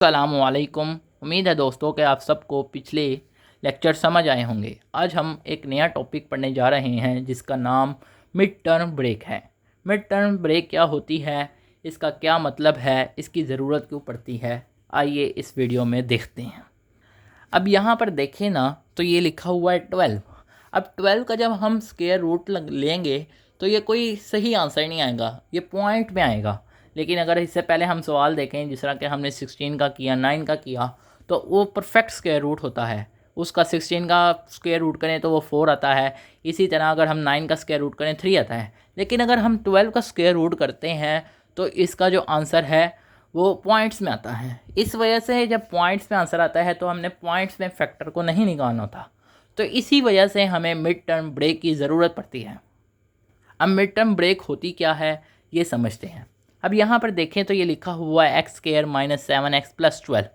अस्सलामुअलैकुम। उम्मीद है दोस्तों कि आप सबको पिछले लेक्चर समझ आए होंगे। आज हम एक नया टॉपिक पढ़ने जा रहे हैं जिसका नाम मिड टर्म ब्रेक है। मिड टर्म ब्रेक क्या होती है, इसका क्या मतलब है, इसकी ज़रूरत क्यों पड़ती है, आइए इस वीडियो में देखते हैं। अब यहाँ पर देखें ना तो ये लिखा हुआ है 12। अब 12 का जब हम स्क्वायर रूट लेंगे तो ये कोई सही आंसर नहीं आएगा, ये पॉइंट में आएगा। लेकिन अगर इससे पहले हम सवाल देखें जिस तरह कि हमने 16 का किया, 9 का किया, तो वो परफेक्ट स्क्वायर रूट होता है। उसका 16 का स्क्वायर रूट करें तो वो 4 आता है। इसी तरह अगर हम 9 का स्क्वायर रूट करें 3 आता है। लेकिन अगर हम 12 का स्क्वायर रूट करते हैं तो इसका जो आंसर है वो पॉइंट्स में आता है। इस वजह से जब पॉइंट्स में आंसर आता है तो हमने पॉइंट्स में फैक्टर को नहीं निकालना था। तो इसी वजह से हमें मिड टर्म ब्रेक की ज़रूरत पड़ती है। अब मिड टर्म ब्रेक होती क्या है ये समझते हैं। अब यहाँ पर देखें तो ये लिखा हुआ है x square minus 7x plus 12।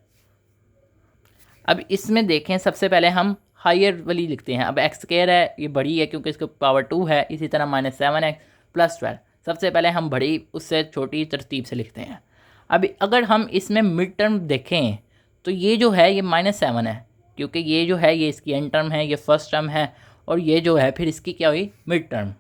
अब इसमें देखें सबसे पहले हम हायर वाली लिखते हैं। अब एक्स स्क्वायर है, ये बड़ी है क्योंकि इसका पावर 2 है। इसी तरह माइनस 7x प्लस 12, सबसे पहले हम बड़ी उससे छोटी तरतीब से लिखते हैं। अब अगर हम इसमें मिड टर्म देखें तो ये जो है ये -7 है, क्योंकि ये जो है ये इसकी एंड टर्म है, ये फर्स्ट टर्म है, और ये जो है फिर इसकी क्या हुई, मिड टर्म।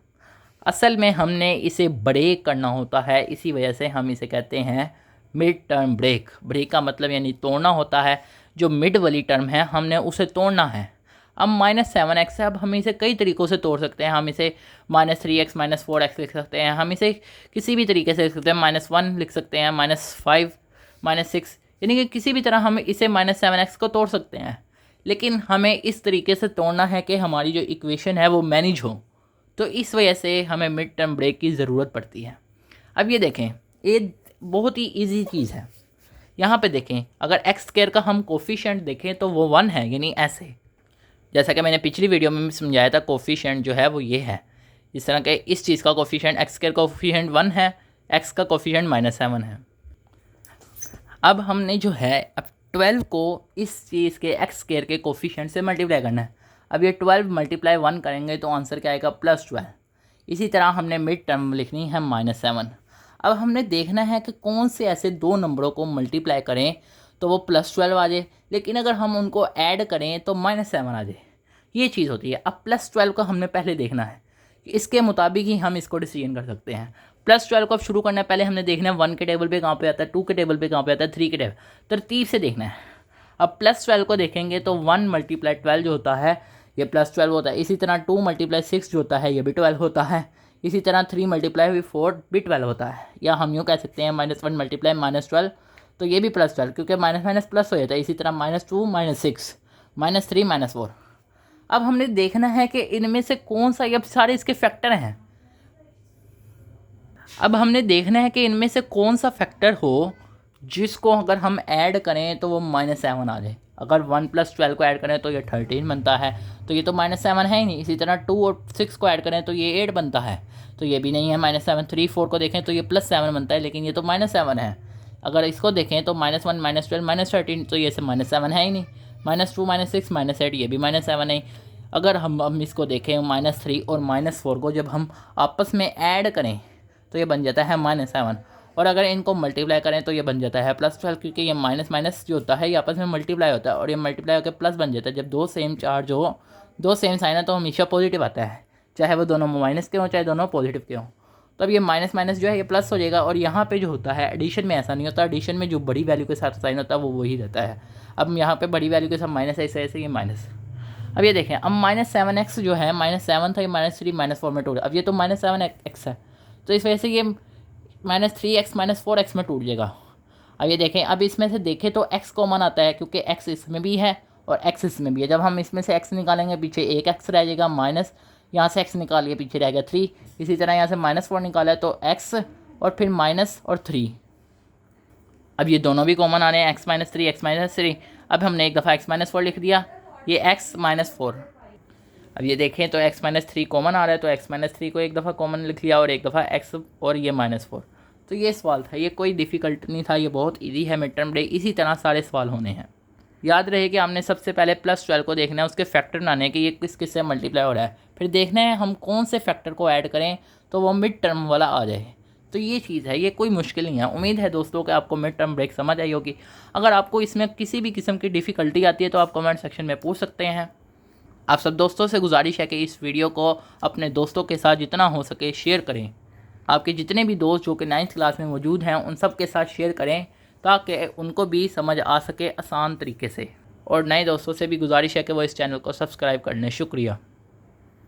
असल में हमने इसे ब्रेक करना होता है, इसी वजह से हम इसे कहते हैं मिड टर्म ब्रेक। ब्रेक का मतलब यानी तोड़ना होता है। जो मिड वाली टर्म है हमने उसे तोड़ना है। अब -7x है, अब हम इसे कई तरीक़ों से तोड़ सकते हैं। हम इसे -3x -4x लिख सकते हैं, हम इसे किसी भी तरीके से लिख सकते हैं। -1 लिख सकते हैं, -5 -6, यानी कि किसी भी तरह हम इसे -7x को तोड़ सकते हैं। लेकिन हमें इस तरीके से तोड़ना है कि हमारी जो इक्वेशन है वो मैनेज हो। तो इस वजह से हमें मिड टर्म ब्रेक की ज़रूरत पड़ती है। अब ये देखें, ये बहुत ही इजी चीज़ है। यहाँ पे देखें, अगर एक्स स्क्वायर का हम कोफिशिएंट देखें तो वो 1 है, यानी ऐसे, जैसा कि मैंने पिछली वीडियो में समझाया था, कोफिशिएंट जो है वो ये है। इस तरह के इस चीज़ का कोफिशिएंट, एक्स स्क्वायर कोफिशिएंट 1 है, एक्स का कोफिशिएंट -7 है। अब हमने जो है अब 12 को इस चीज़ के एक्स स्क्वायर के कोफिशिएंट से मल्टीप्लाई करना है। अब ये 12 × 1 करेंगे तो आंसर क्या आएगा, +12। इसी तरह हमने मिड टर्म लिखनी है -7। अब हमने देखना है कि कौन से ऐसे दो नंबरों को मल्टीप्लाई करें तो वो +12 आ जाए, लेकिन अगर हम उनको ऐड करें तो -7 आ जाए। ये चीज़ होती है। अब +12 को हमने पहले देखना है, इसके मुताबिक ही हम इसको डिसीजन कर सकते हैं। +12 को अब शुरू करना है, पहले हमने देखना है 1 के टेबल पे कहाँ पे आता है, 2 के टेबल पे कहाँ पे आता है, 3 के टेबल, तरतीब से देखना है। अब +12 को देखेंगे तो 1 × 12 जो होता है ये +12 होता है। इसी तरह 2 × 6 जो होता है ये भी 12 होता है। इसी तरह 3 × 4 भी 12 होता है। या हम यूँ कह सकते हैं -1 × -12 तो ये भी +12, क्योंकि माइनस माइनस प्लस हो जाता है। इसी तरह -2 -6 -3 -4। अब हमने देखना है कि इनमें से कौन सा, ये सारे इसके फैक्टर हैं। अब हमने देखना है कि इनमें से कौन सा फैक्टर हो जिसको अगर हम ऐड करें तो वो -7 आ जाए। अगर 1 + 12 को ऐड करें तो ये 13 बनता है, तो ये तो -7 है ही नहीं। इसी तरह 2 और 6 को ऐड करें तो ये 8 बनता है, तो ये भी नहीं है -7। 3 4 को देखें तो ये +7 बनता है, लेकिन ये तो -7 है। अगर इसको देखें तो -1 -12 -13, तो ये से -7 है ही नहीं। -2 -6 -8, ये भी -7 है। अगर हम इसको देखें -3 और -4 को जब हम आपस में ऐड करें तो ये बन जाता है -7, और अगर इनको मल्टीप्लाई करें तो ये बन जाता है +12, क्योंकि ये माइनस माइनस जो होता है ये आपस में मल्टीप्लाई होता है और ये मल्टीप्लाई होकर प्लस बन जाता है। जब दो सेम चार्ज हो, दो सेम साइन है, तो हमेशा पॉजिटिव आता है, चाहे वो दोनों माइनस के हों चाहे दोनों पॉजिटिव के हों। तो अब ये माइनस माइनस जो है ये प्लस हो जाएगा। और यहाँ पे जो होता है एडिशन में ऐसा नहीं होता, एडिशन में जो बड़ी वैल्यू के साथ साइन होता है वो वही रहता है। अब यहाँ पे बड़ी वैल्यू के साथ माइनस है, ऐसे ये माइनस। अब ये देखें, अब -7x जो है -7 था, ये -3 -4 में टूट। अब ये तो -7x है, तो इस वजह से ये -3x -4x में टूट जाएगा। अब ये देखें, अब इसमें से देखें तो x कॉमन आता है, क्योंकि x इसमें भी है और x इसमें भी है। जब हम इसमें से x निकालेंगे पीछे एक x रह जाएगा, माइनस यहाँ से x निकालिए पीछे रहेगा 3। इसी तरह यहाँ से -4 निकाला है तो x और फिर माइनस और 3। अब ये दोनों भी कॉमन आ रहे हैं, x -3 x -3। अब हमने एक दफ़ा x -4 लिख दिया, ये x -4। अब ये देखें तो x -3 कॉमन आ रहा है, तो x -3 को एक दफ़ा कॉमन लिख लिया और एक दफ़ा x और ये -4। तो ये सवाल था, ये कोई डिफ़िकल्ट नहीं था, ये बहुत इजी है मिड टर्म ब्रेक। इसी तरह सारे सवाल होने हैं। याद रहे कि हमने सबसे पहले +12 को देखना है, उसके फैक्टर बनाने कि ये किस किस से मल्टीप्लाई हो रहा है। फिर देखना है हम कौन से फैक्टर को ऐड करें तो वो मिड टर्म वाला आ जाए। तो ये चीज़ है, ये कोई मुश्किल नहीं है। उम्मीद है दोस्तों कि आपको मिड टर्म ब्रेक समझ आई होगी। अगर आपको इसमें किसी भी किस्म की डिफ़िकल्टी आती है तो आप कमेंट सेक्शन में पूछ सकते हैं। आप सब दोस्तों से गुजारिश है कि इस वीडियो को अपने दोस्तों के साथ जितना हो सके शेयर करें। आपके जितने भी दोस्त जो कि 9th क्लास में मौजूद हैं उन सब के साथ शेयर करें ताकि उनको भी समझ आ सके आसान तरीके से। और नए दोस्तों से भी गुजारिश है कि वो इस चैनल को सब्सक्राइब कर लें। शुक्रिया।